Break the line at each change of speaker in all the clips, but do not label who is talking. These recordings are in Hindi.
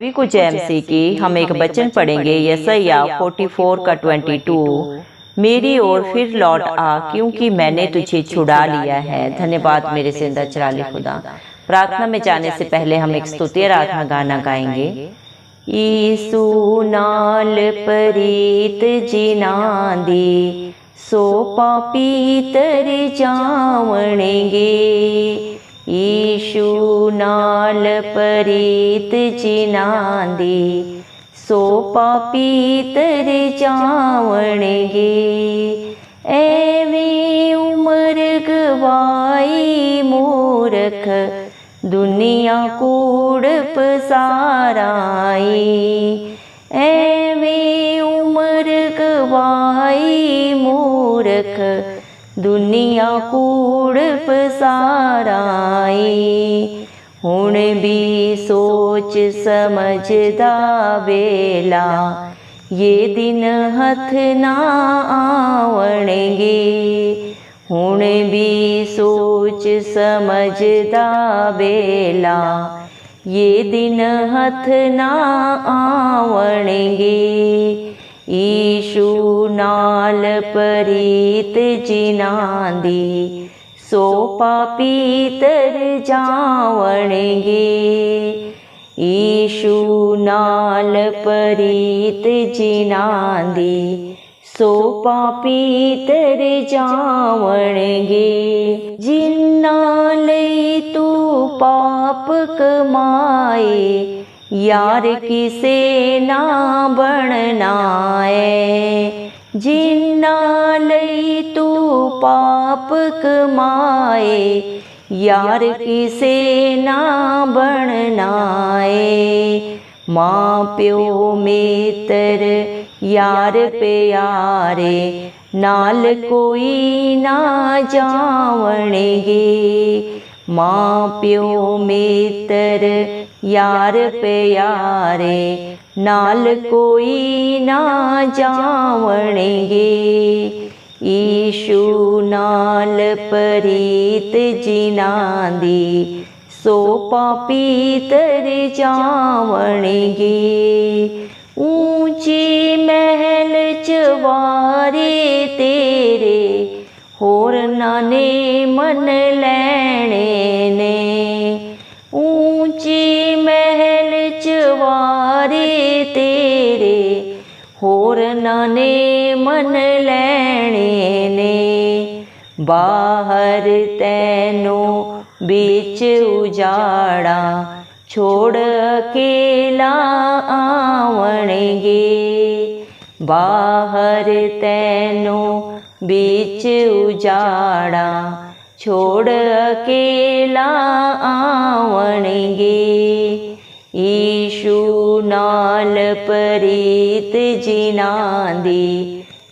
भी कुछ एमसी की हम एक वचन पढ़ेंगे यशायाह 44 का 22। मेरी ओर फिर लौट आ क्योंकि मैंने तुझे छुड़ा लिया है। धन्यवाद मेरे जिंदा चराली खुदा। प्रार्थना में जाने से पहले हम एक स्तुति आराधना गाना गाएंगे। ईसु नाल परीत जिनांदी सो पापी तर जावणगे। ईशु नाल परीत जिनांदी सो पापी तर जावणगे। एवें उमर गवाई मूरख दुनिया कूड़ पसाराई। एवें उमर गवाई मूरख दुनिया कूड़ पसाराई। हुण भी सोच समझदा वेला ये दिन हथ ना आवणगे। हुण भी सोच समझदा वेला ये दिन हथ ना आवणगे। ईशु नाल परीत जिनांदी सो पापी तर जावणगे। ईशु नाल परीत जिनांदी सो पापी तर जावणगे। जिन्ना लई तू पाप कमाए यार किसे ना बनना है। जिन्ना लई तू पाप कमाए यार किसे ना बनना है। माँ प्यो मित्र यार प्यारे नाल कोई ना जावणगे। माँ प्यो मित्र यार प्यारे नाल कोई ना जावणगे। ईशु नाल परीत जिनांदी सो पापी तर जावणगे। ऊंचे महल चवारे तेरे होर नाने मन लैणे ने। ऊंचे महल चवारे तेरे होर नाने मन लैणे ने। बाहर तैनो बीच उजाड़ा छोड़ अकेला आवणगे। बाहर तैनो बीच उजाड़ा छोड़ अकेला आवणगे। ईशु नाल परीत जिनांदी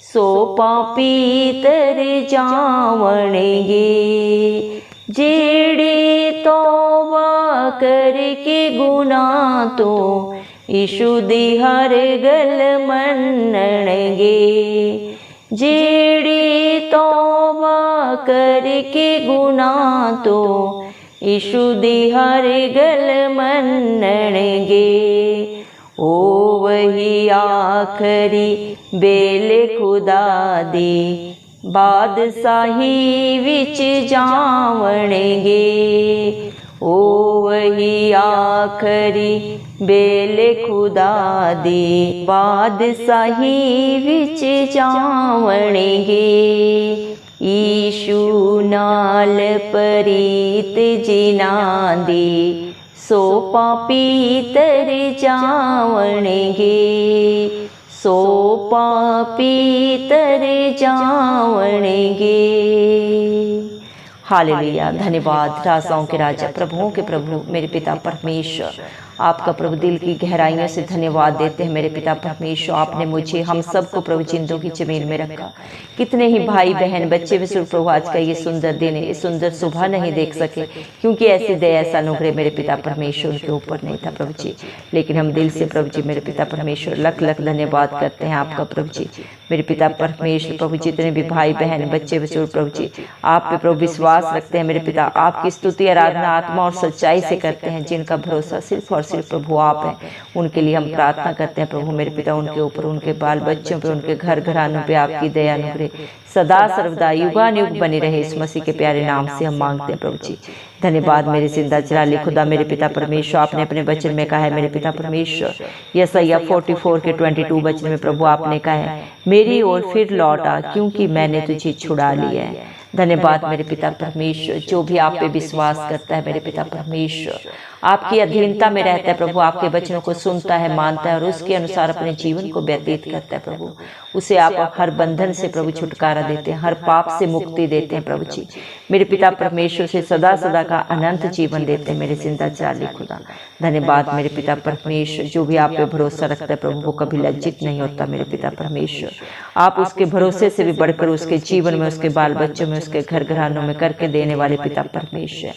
सो पापी तर जावणगे। जेड़े तौबा करके गुनाह तो ईशु दी हर गल मनणगे। जेड़े तौबा करके गुनाह तो ईशु दी हर गल मनणगे। ओ वही आखरी बेल खुदा दी बादशाही विच जावणगे। ओ वही आखरी बेल खुदा दी बादशाही विच जावणगे। ईशु नाल परीत जिनांदी सो पापी तर जावणगे। सो पापी तर जावणगे। हालेलुया। धन्यवाद राजाओं के राजा प्रभुओं के प्रभु मेरे पिता परमेश्वर, आपका प्रभु दिल की गहराइयों से धन्यवाद देते हैं। मेरे पिता परमेश्वर, आपने मुझे हम सबको प्रभु जिंदों की जमीन में रखा। कितने ही भाई बहन बच्चे विश्व प्रभु आज का ये सुंदर दिन है, ये सुंदर सुबह नहीं देख सके क्योंकि ऐसी दया ऐसा अनुग्रह मेरे पिता परमेश्वर के ऊपर नहीं था प्रभु जी। लेकिन हम दिल से प्रभु जी मेरे पिता परमेश्वर लख लख धन्यवाद करते हैं आपका प्रभु जी। मेरे पिता परमेश्वर प्रभु जितने भी भाई बहन बच्चे विश्व प्रभु जी आप पे प्रभु विश्वास रखते हैं मेरे पिता, आपकी स्तुति आराधना आत्मा और सच्चाई से करते हैं, जिनका भरोसा सिर्फ और सिर्फ प्रभु आप हैं, उनके लिए हम प्रार्थना करते हैं प्रभु मेरे पिता, उनके ऊपर, उनके बाल बच्चों पे, उनके घर घरानों पे आपकी दया अनुग्रह सदा सर्वदा युगानुयुग बनी रहे, इस मसीह के प्यारे नाम से हम मांगते हैं प्रभु जी। धन्यवाद मेरे जिंदा चिराली खुदा मेरे पिता परमेश्वर, आपने अपने वचन में कहा है मेरे पिता परमेश्वर, यशायाह 44 के 22 वचन में प्रभु आपने कहा है मेरी ओर फिर लौट आ क्योंकि मैंने तुझे छुड़ा लिया है। धन्यवाद मेरे पिता परमेश्वर, जो भी आप पे विश्वास करता है मेरे पिता परमेश्वर, आपकी अधीनता में रहता है प्रभु, आपके वचनों को सुनता है, मानता है और उसके अनुसार अपने जीवन को व्यतीत करता है प्रभु, उसे आप हर बंधन से प्रभु छुटकारा देते हैं, हर पाप से मुक्ति देते हैं प्रभु जी। मेरे पिता परमेश्वर से सदा सदा का अनंत जीवन देते हैं मेरे जिंदा चिराली खुदा। धन्यवाद मेरे पिता परमेश्वर, जो भी आप पे भरोसा रखता है प्रभु वो कभी लज्जित नहीं होता मेरे पिता परमेश्वर, आप उसके भरोसे से भी बढ़कर उसके जीवन में, उसके बाल बच्चों में, उसके घर घरानों में करके देने वाले पिता परमेश्वर।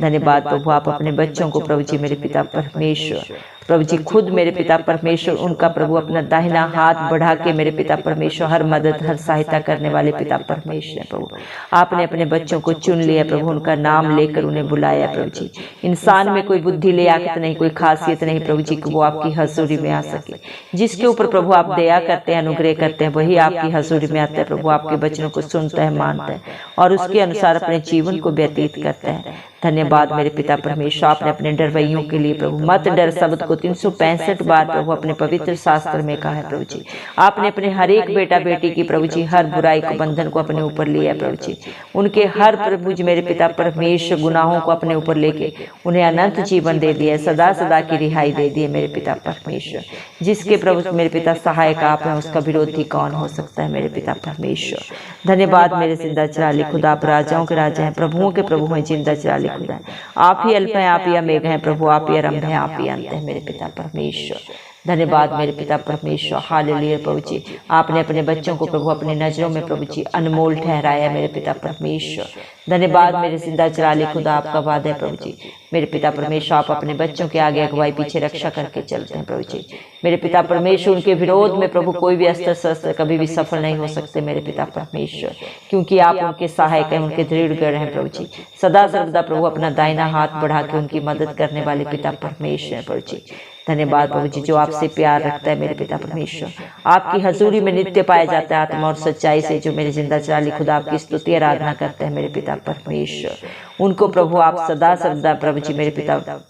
धन्यवाद प्रभु, आप अपने बच्चों को प्रभु जी मेरे पिता परमेश्वर, प्रभु जी खुद मेरे पिता परमेश्वर उनका प्रभु अपना दाहिना हाथ बढ़ा के मेरे पिता परमेश्वर हर मदद हर सहायता करने वाले पिता परमेश्वर प्रभु, आपने अपने बच्चों को चुन लिया प्रभु, उनका नाम लेकर उन्हें बुलाया प्रभु जी। इंसान में कोई बुद्धि लियाकत नहीं, कोई खासियत नहीं प्रभु जी कि वो आपकी हजूरी में आ सके, जिसके ऊपर प्रभु आप दया करते हैं, अनुग्रह करते हैं, वही आपकी हजूरी में आता है प्रभु, आपके वचनों को सुनता है, मानता है और उसके अनुसार अपने जीवन को व्यतीत करता है। धन्यवाद मेरे पिता परमेश्वर, आपने अपने डरवैयों के लिए प्रभु मत डर शब्द को 365 बार प्रभु अपने पवित्र शास्त्र में कहा है प्रभु जी। आपने अपने हर एक बेटा बेटी की प्रभु जी हर बुराई को बंधन को अपने ऊपर लिया प्रभु जी, उनके हर प्रभु जी मेरे पिता परमेश्वर गुनाहों को अपने ऊपर लेके उन्हें अनंत जीवन दे दिया, सदा सदा की रिहाई दे दी है मेरे पिता परमेश्वर। जिसके प्रभु मेरे पिता सहायक आप हैं, उसका विरोधी कौन हो सकता है मेरे पिता परमेश्वर। धन्यवाद मेरे जिंदा चिराली खुदा, आप राजाओं के राजा हैं, प्रभुओं के प्रभु हैं, जिंदा चिराली खुदा है। आप ही अल्प हैं, आप ही अमेघ हैं प्रभु, आप ही आरंभ हैं, आप ही अंत हैं मेरे पिता परमेश्वर। धन्यवाद मेरे पिता परमेश्वर, हालेलुया प्रभु जी, आपने अपने बच्चों को प्रभु अपनी नजरों में प्रभु जी अनमोल ठहराया मेरे पिता परमेश्वर। धन्यवाद मेरे जिंदा चिराली खुदा, आपका वादा है प्रभु जी मेरे पिता परमेश्वर, आप अपने बच्चों के आगे अगुवाई पीछे रक्षा करके चलते हैं प्रभु जी मेरे पिता परमेश्वर। उनके विरोध में प्रभु कोई भी अस्त्र शस्त्र कभी भी सफल नहीं हो सकते मेरे पिता परमेश्वर, क्योंकि आप उनके सहायक हैं, उनके दृढ़ गढ़ हैं प्रभु जी। सदा सर्वदा प्रभु अपना दाहिना हाथ बढ़ा के उनकी मदद करने वाले पिता परमेश्वर प्रभु जी। धन्यवाद प्रभु जी, जो आपसे प्यार रखता है मेरे पिता परमेश्वर, आपकी हजूरी में नित्य पाया जाता है आत्मा और सच्चाई से, जो मेरे जिंदा चिराली खुदा आपकी स्तुति आराधना करते हैं मेरे पिता परमेश्वर। उनको प्रभु आप सदा सर्वदा प्रभु जी मेरे पिता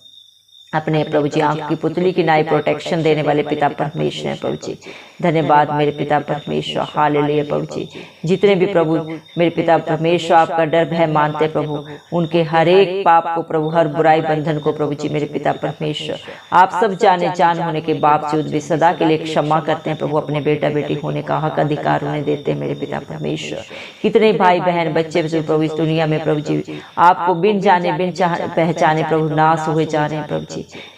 अपने प्रभु जी आंख की पुतली की नाई प्रोटेक्शन देने वाले पिता परमेश्वर हैं प्रभु जी। धन्यवाद मेरे पिता परमेश्वर, हालेलुया प्रभु जी। जितने भी प्रभु मेरे पिता परमेश्वर आपका डर भय मानते प्रभु, उनके हर एक पाप को प्रभु, हर बुराई बंधन को प्रभु जी मेरे पिता परमेश्वर आप सब जाने जान होने के बावजूद भी सदा के लिए क्षमा करते हैं प्रभु, अपने बेटा बेटी होने का हक अधिकार उन्हें देते हैं मेरे पिता परमेश्वर। कितने भाई बहन बच्चे प्रभु इस दुनिया में प्रभु जी आपको बिन जाने बिन पहचाने प्रभु नाश हुए जा रहे हैं प्रभु जी।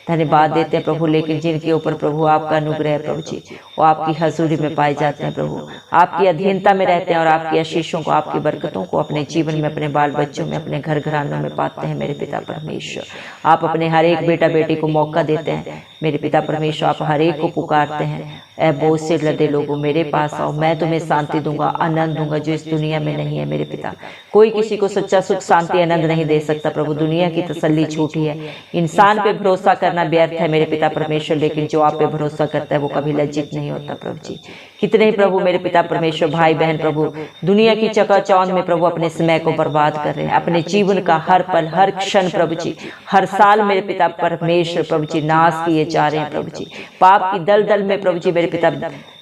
धन्यवाद देते हैं प्रभु, लेकिन जिनके ऊपर प्रभु आपका अनुग्रह है प्रभु जी, वो आपकी हजूरी में पाए जाते हैं प्रभु, आपकी अधीनता में रहते हैं और आपकी आशीषों को, आपकी बरकतों को अपने जीवन में, अपने बाल बच्चों में, अपने घर घरानों में पाते हैं मेरे पिता परमेश्वर। आप अपने हर एक बेटा बेटी को मौका देते हैं मेरे पिता परमेश्वर, आप हर एक को पुकारते हैं, ऐ बोझ से लदे लोगों मेरे पास आओ, मैं तुम्हें शांति दूंगा, आनंद दूंगा जो इस दुनिया में नहीं है मेरे पिता। कोई किसी को सच्चा सुख शांति आनंद नहीं दे सकता प्रभु, दुनिया की तसल्ली झूठी है, इंसान पे भरोसा करना व्यर्थ है मेरे पिता परमेश्वर, लेकिन जो आप पे भरोसा करता है वो कभी लज्जित नहीं होता प्रभु जी। कितने ही प्रभु मेरे पिता परमेश्वर भाई बहन प्रभु दुनिया की चकाचौंध में प्रभु अपने समय को बर्बाद कर रहे हैं, अपने जीवन का हर पल हर क्षण प्रभु जी, हर साल मेरे पिता परमेश्वर प्रभु जी नाश किए जा रहे हैं प्रभु जी, पाप की दलदल में प्रभु जी मेरे पिता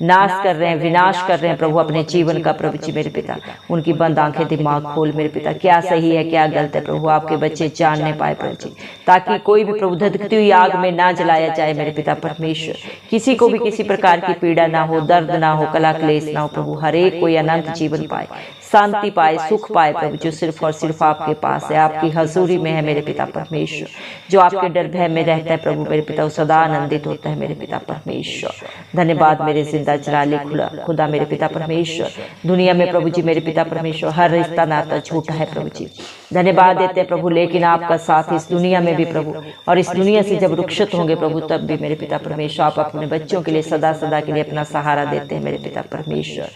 नाश कर रहे हैं, विनाश कर रहे हैं प्रभु अपने जीवन का प्रभु जी मेरे पिता। उनकी बंद आंखें दिमाग खोल मेरे पिता, क्या सही है क्या गलत है प्रभु, आपके बच्चे जानने पाए प्रभु जी, ताकि कोई भी प्रभु धधकती हुई आग में ना जलाया जाए मेरे पिता परमेश्वर, किसी को भी किसी प्रकार की पीड़ा ना हो, दर्द ना हो, कला क्लेश ना हो प्रभु, हर एक कोई अनंत जीवन पाए, शांति पाए, सुख पाए प्रभु, जो सिर्फ और सिर्फ आपके पास है, आपकी हजूरी में है मेरे पिता परमेश्वर। जो आपके डर भय में रहता है प्रभु मेरे पिता, वो सदा आनंदित होता है मेरे पिता परमेश्वर। धन्यवाद मेरे जिंदा चिराली खुदा मेरे पिता परमेश्वर। दुनिया में प्रभु जी मेरे पिता परमेश्वर हर रिश्ता नाता झूठा है प्रभु जी, धन्यवाद देते हैं प्रभु, लेकिन आपका साथ इस दुनिया में भी प्रभु, और इस दुनिया से जब रुखसत होंगे प्रभु तब भी मेरे पिता परमेश्वर आप अपने बच्चों के लिए सदा सदा के लिए अपना सहारा देते हैं मेरे पिता परमेश्वर।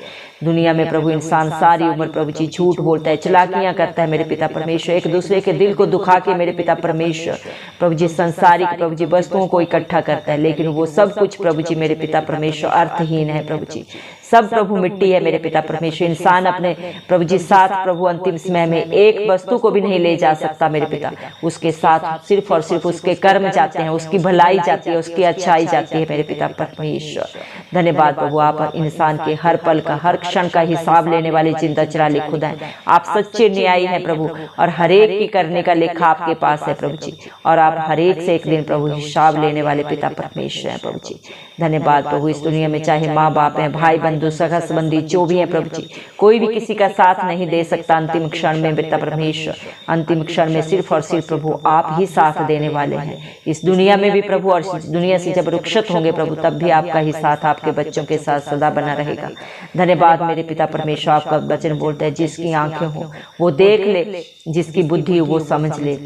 दुनिया में प्रभु इंसान सारी उम्र प्रभु जी झूठ बोलता है, चलाकियां करता है मेरे पिता परमेश्वर, एक दूसरे के दिल को दुखा के मेरे पिता परमेश्वर प्रभु जी संसारिक प्रभु जी वस्तुओं को इकट्ठा करता है, लेकिन वो सब कुछ प्रभु जी मेरे पिता परमेश्वर अर्थहीन है प्रभु जी, सब प्रभु मिट्टी है मेरे पिता परमेश्वर। इंसान अपने प्रभु जी साथ प्रभु अंतिम समय में एक वस्तु को भी नहीं ले जा सकता मेरे पिता, उसके साथ सिर्फ और सिर्फ उसके कर्म जाते हैं, उसकी भलाई जाती है, उसकी अच्छाई जाती है मेरे पिता परमेश्वर। धन्यवाद प्रभु, आप इंसान के हर पल का हर क्षण का हिसाब लेने वाले जिंदा चिराली खुदा है, आप सच्चे न्यायी हैं प्रभु, और हरेक की करने का लेखा आपके पास है प्रभु जी, और आप हरेक से एक दिन प्रभु हिसाब लेने वाले पिता परमेश्वर हैं प्रभु जी। धन्यवाद प्रभु, इस दुनिया में चाहे माँ बाप हैं, भाई बंधु सगा संबंधी जो भी है प्रभु जी, कोई भी किसी का साथ नहीं दे सकता अंतिम क्षण में पिता परमेश्वर, अंतिम क्षण में सिर्फ और सिर्फ प्रभु आप ही साथ देने वाले हैं इस दुनिया में भी प्रभु, और इस दुनिया से जब रुखसत होंगे प्रभु तब भी आपका ही साथ आपके बच्चों के साथ सदा बना रहेगा। धन्यवाद मेरे पिता परमेश्वर, आपका वचन बोलता है जिसकी आंखें हो वो देख ले, जिसकी बुद्धि हो वो समझ ले।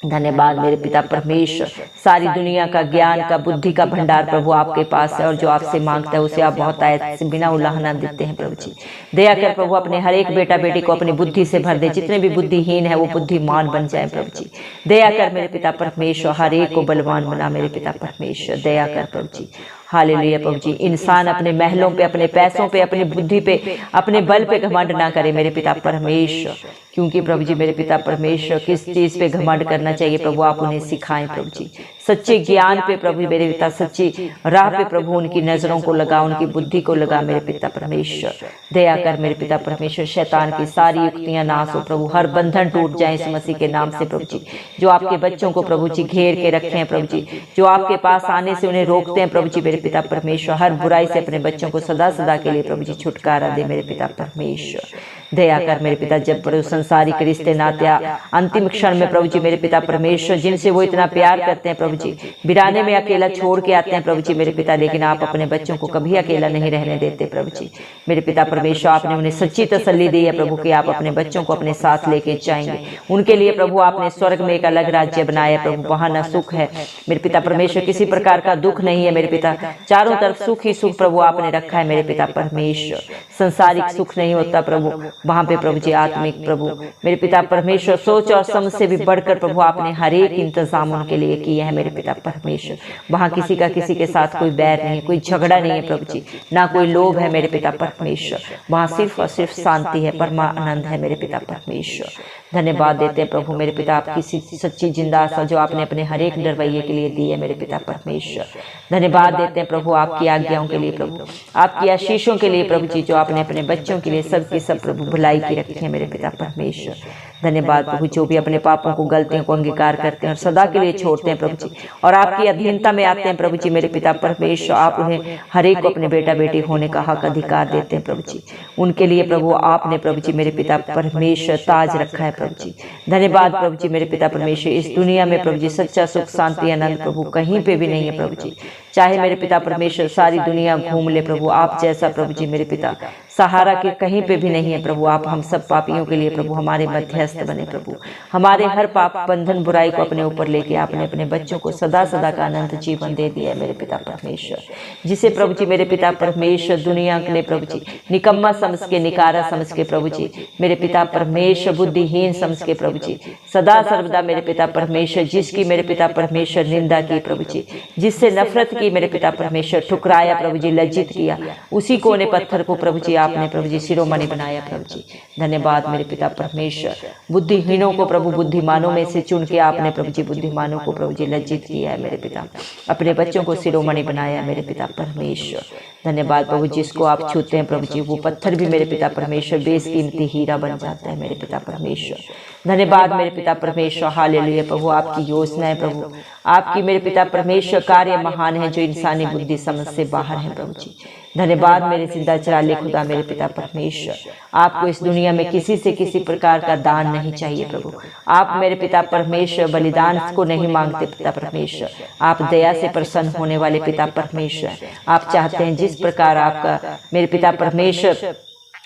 धन्यवाद मेरे पिता परमेश्वर, सारी दुनिया का ज्ञान का बुद्धि का भंडार प्रभु आपके पास है, और जो आपसे मांगता है उसे आप बहुत आयत से बिना उल्लाहना देते हैं प्रभु जी। दया कर प्रभु अपने हर एक बेटा बेटी को अपनी बुद्धि से भर दे, जितने भी बुद्धिहीन है वो बुद्धिमान बन जाए प्रभु जी। दया कर मेरे पिता परमेश्वर, हर एक को बलवान बना मेरे पिता परमेश्वर, दया कर प्रभु जी। हालेलुया प्रभु जी, इंसान अपने महलों पे, अपने पैसों पे, अपनी बुद्धि पे, अपने बल पे घमंड ना करे मेरे पिता परमेश्वर, क्योंकि प्रभु जी मेरे पिता परमेश्वर किस चीज पे घमंड करना चाहिए प्रभु आप उन्हें सिखाएं प्रभु जी। सच्चे ज्ञान पे प्रभु मेरे पिता, सच्ची राह पे प्रभु उनकी नजरों को लगा, उनकी बुद्धि को लगा मेरे पिता परमेश्वर। दया कर मेरे पिता परमेश्वर, शैतान की सारी युक्तियां नाश हो प्रभु, हर बंधन टूट जाए इस मसीह के नाम से प्रभु जी। जो आपके बच्चों को प्रभु जी घेर के रखे हैं प्रभु जी, जो आपके पास आने से उन्हें रोकते हैं प्रभु जी मेरे पिता परमेश्वर, हर बुराई से अपने बच्चों को सदा सदा के लिए प्रभु जी छुटकारा दे मेरे पिता परमेश्वर। दया कर मेरे पिता, जब प्रभु संसारिक रिश्ते नाते अंतिम क्षण में प्रभु जी मेरे पिता परमेश्वर जिनसे वो इतना प्यार करते हैं प्रभु जी, बिराने में अकेला छोड़ के आते हैं प्रभु जी मेरे पिता, लेकिन आप अपने बच्चों को कभी अकेला नहीं रहने देते प्रभु जी मेरे पिता परमेश्वर। आपने उन्हें सच्ची तसल्ली दी है प्रभु कि आप अपने बच्चों को अपने साथ लेके जाएंगे। उनके लिए प्रभु आपने स्वर्ग में एक अलग राज्य बनाया प्रभु, वहां न सुख है मेरे पिता परमेश्वर, किसी प्रकार का दुख नहीं है मेरे पिता, चारों तरफ सुख ही सुख प्रभु आपने रखा है मेरे पिता परमेश्वर। संसारिक सुख नहीं होता प्रभु वहां पे प्रभु जी, आत्मिक प्रभु मेरे पिता परमेश्वर, सोच और समझ से भी बढ़कर प्रभु आपने हर एक इंतजाम उनके लिए किए हैं मेरे पिता परमेश्वर। वहां किसी का किसी के साथ कोई बैर नहीं है, कोई झगड़ा नहीं है प्रभु जी, ना कोई लोभ है मेरे पिता परमेश्वर, वहां सिर्फ और सिर्फ शांति है, परमानंद है मेरे पिता परमेश्वर। धन्यवाद देते हैं प्रभु मेरे पिता आपकी सच्ची जिंदा आशा जो आपने अपने हर एक डरवैये के लिए दी है मेरे पिता परमेश्वर। धन्यवाद देते हैं प्रभु आपकी आज्ञाओं के लिए प्रभु, आपकी आशीषों के लिए प्रभु जी, जो आपने अपने बच्चों के लिए सबकी सब प्रभु भलाई की रखी है मेरे पिता परमेश्वर। धन्यवाद प्रभु, जो भी अपने पापों को गलतियों को अंगीकार करते हैं और सदा के लिए छोड़ते हैं प्रभु जी, और आपकी अधीनता में आते हैं प्रभु जी मेरे पिता परमेश्वर, आप उन्हें हर एक को अपने बेटा बेटी होने का हक अधिकार देते हैं प्रभु जी। उनके लिए प्रभु आपने प्रभु जी मेरे पिता परमेश्वर ताज रखा है प्रभु जी। धन्यवाद प्रभु जी मेरे पिता परमेश्वर, इस दुनिया में प्रभु जी सच्चा सुख शांति आनंद प्रभु कहीं पे भी नहीं है प्रभु जी, चाहे मेरे पिता परमेश्वर सारी दुनिया घूम ले प्रभु, आप जैसा प्रभु जी मेरे पिता सहारा के कहीं पे भी नहीं है प्रभु। आप हम सब पापियों के लिए प्रभु हमारे मध्यस्थ बने प्रभु, हमारे हर पाप बंधन बुराई को अपने ऊपर लेके आपने अपने बच्चों को सदा सदा का अनंत जीवन दे दिया है मेरे पिता परमेश्वर, जिसे प्रभु जी मेरे पिता परमेश्वर दुनिया के लिए प्रभु जी निकम्मा समझ के, निकारा समझ के प्रभु जी मेरे पिता परमेश्वर, बुद्धिहीन समझ के प्रभु जी सदा सर्वदा मेरे पिता परमेश्वर, जिसकी मेरे पिता परमेश्वर निंदा की प्रभु जी, जिससे नफरत की मेरे पिता परमेश्वर, ठुकराया प्रभु जी, लज्जित किया, उसी कोने पत्थर को प्रभु जी आपने प्रभु जी शिरोमणि बनाया प्रभु जी। धन्यवाद मेरे पिता परमेश्वर, बुद्धिहीनों को प्रभु बुद्धिमानों में से चुन के आपने प्रभु जी बुद्धिमानों को प्रभु जी लज्जित किया है मेरे पिता, अपने बच्चों को शिरोमणि बनाया मेरे पिता परमेश्वर। धन्यवाद प्रभु, जिसको आप छूते हैं प्रभु जी वो पत्थर भी मेरे पिता परमेश्वर बेशकीमती हीरा बन जाता है मेरे पिता परमेश्वर। धन्यवाद मेरे पिता परमेश्वर, हालेलुया प्रभु, आपकी योजनाएं प्रभु, आपकी मेरे पिता परमेश्वर कार्य महान है जो इंसानी बुद्धि समझ से बाहर है प्रभु जी। धन्यवाद मेरे जिंदा चिराले खुदा मेरे पिता परमेश्वर, आपको इस दुनिया में किसी से किसी प्रकार का दान नहीं चाहिए प्रभु, आप मेरे पिता परमेश्वर बलिदान को नहीं मांगते पिता परमेश्वर, आप दया से प्रसन्न होने वाले पिता परमेश्वर, आप चाहते हैं जिस प्रकार आपका मेरे पिता परमेश्वर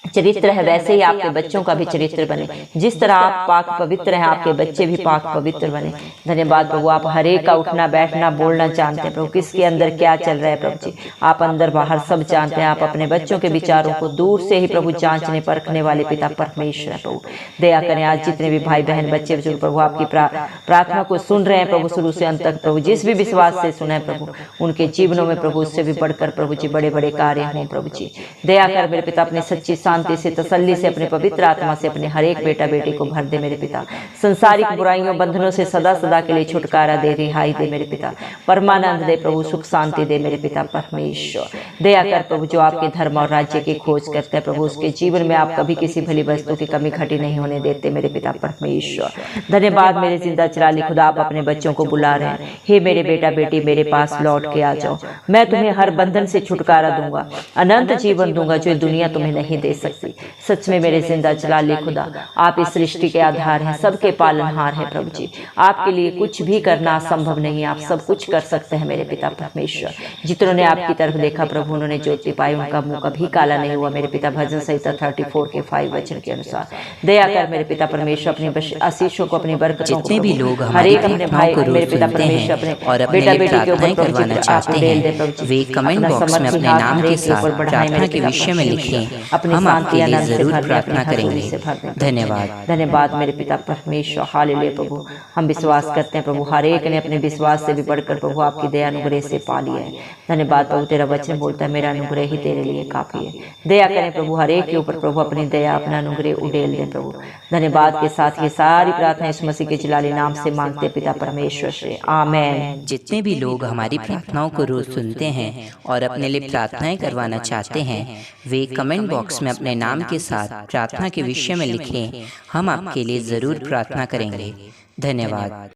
चरित्र है वैसे ही आपके बच्चों का भी चरित्र बने। जिस तरह आप पाक पवित्र हैं, आपके बच्चे भी पाक पवित्र बने। धन्यवाद प्रभु, आप हर एक का उठना बैठना बोलना जानते हैं प्रभु, किसके अंदर क्या चल रहा है प्रभु जी, आप अंदर बाहर सब जानते हैं। आप अपने बच्चों के विचारों को दूर से ही प्रभु जांचने परखने वाले पिता परमेश्वर है प्रभु। दया करें आज जितने भी भाई बहन बच्चे प्रभु आपकी प्रार्थना को सुन रहे हैं प्रभु शुरू से अंत तक प्रभु, जिस भी विश्वास से सुने प्रभु, उनके जीवनों में प्रभु उससे भी बढ़कर प्रभु जी बड़े बड़े कार्य हों प्रभु जी। दया कर मेरे पिता, अपनी सच्ची शांति से तसल्ली से अपने पवित्र आत्मा से अपने हर एक बेटा बेटी को भर दे मेरे पिता। संसारिक बुराइयों बंधनों से सदा सदा के लिए छुटकारा दे, रिहाई दे मेरे पिता। परमानंद दे प्रभु, सुख शांति दे मेरे पिता परमेश्वर। दया कर प्रभु, जो आपके धर्म और राज्य की खोज करते हैं प्रभु, उसके जीवन में आप कभी किसी भली वस्तु की कमी घटी नहीं होने देते मेरे पिता परमेश्वर। धन्यवाद मेरे जिंदा चराली खुदा, आप अपने बच्चों को बुला रहे हैं। हे मेरे बेटा बेटी, मेरे पास लौट के आ जाओ, मैं तुम्हें हर बंधन से छुटकारा दूंगा, अनंत जीवन दूंगा जो दुनिया तुम्हें नहीं दे सकती। सच में मेरे जिंदा जलाली खुदा, आप इस सृष्टि के आधार हैं, सबके पालनहार हैं प्रभु जी। आपके लिए कुछ भी करना असंभव नहीं है, आप सब कुछ कर सकते हैं मेरे पिता परमेश्वर। जितनों ने आपकी तरफ देखा प्रभु, उन्होंने ज्योति पाई, उनका मुंह कभी काला नहीं हुआ मेरे पिता। भजन संहिता 34 के 5 वचन के अनुसार दया कर मेरे पिता परमेश्वर, अपनी आशीषों को, अपनी बरकतों को भी लोग हर एक अपने भाई मेरे पिता परमेश्वर अपने और बेटा बेटी के ऊपर करवाना चाहते हैं, वे कमेंट बॉक्स में अपने नाम के साथ प्रार्थना के विषय में लिखें, हम आपके लिए जरूर प्रार्थना करेंगे। धन्यवाद मेरे पिता परमेश्वर। हालेलुया प्रभु, हम विश्वास करते हैं प्रभु, हर एक ने अपने विश्वास से भी बढ़कर प्रभु आपकी दया अनुग्रह से पा लिया है। धन्यवाद प्रभु, तेरा वचन बोलता है मेरा अनुग्रह ही तेरे लिए काफी है। दया करें प्रभु, हर एक के ऊपर प्रभु अपनी दया अपना अनुग्रह उड़ेल दें प्रभु। धन्यवाद के साथ ये सारी प्रार्थना इस मसीह के जलाली नाम से मांगते पिता परमेश्वर से, आमेन।
जितने भी लोग हमारी प्रार्थनाओं को रोज सुनते हैं और अपने लिए प्रार्थनाएं करवाना चाहते हैं, वे कमेंट बॉक्स में अपने नाम के साथ प्रार्थना के विषय में लिखें, हम आपके लिए जरूर प्रार्थना करेंगे। धन्यवाद।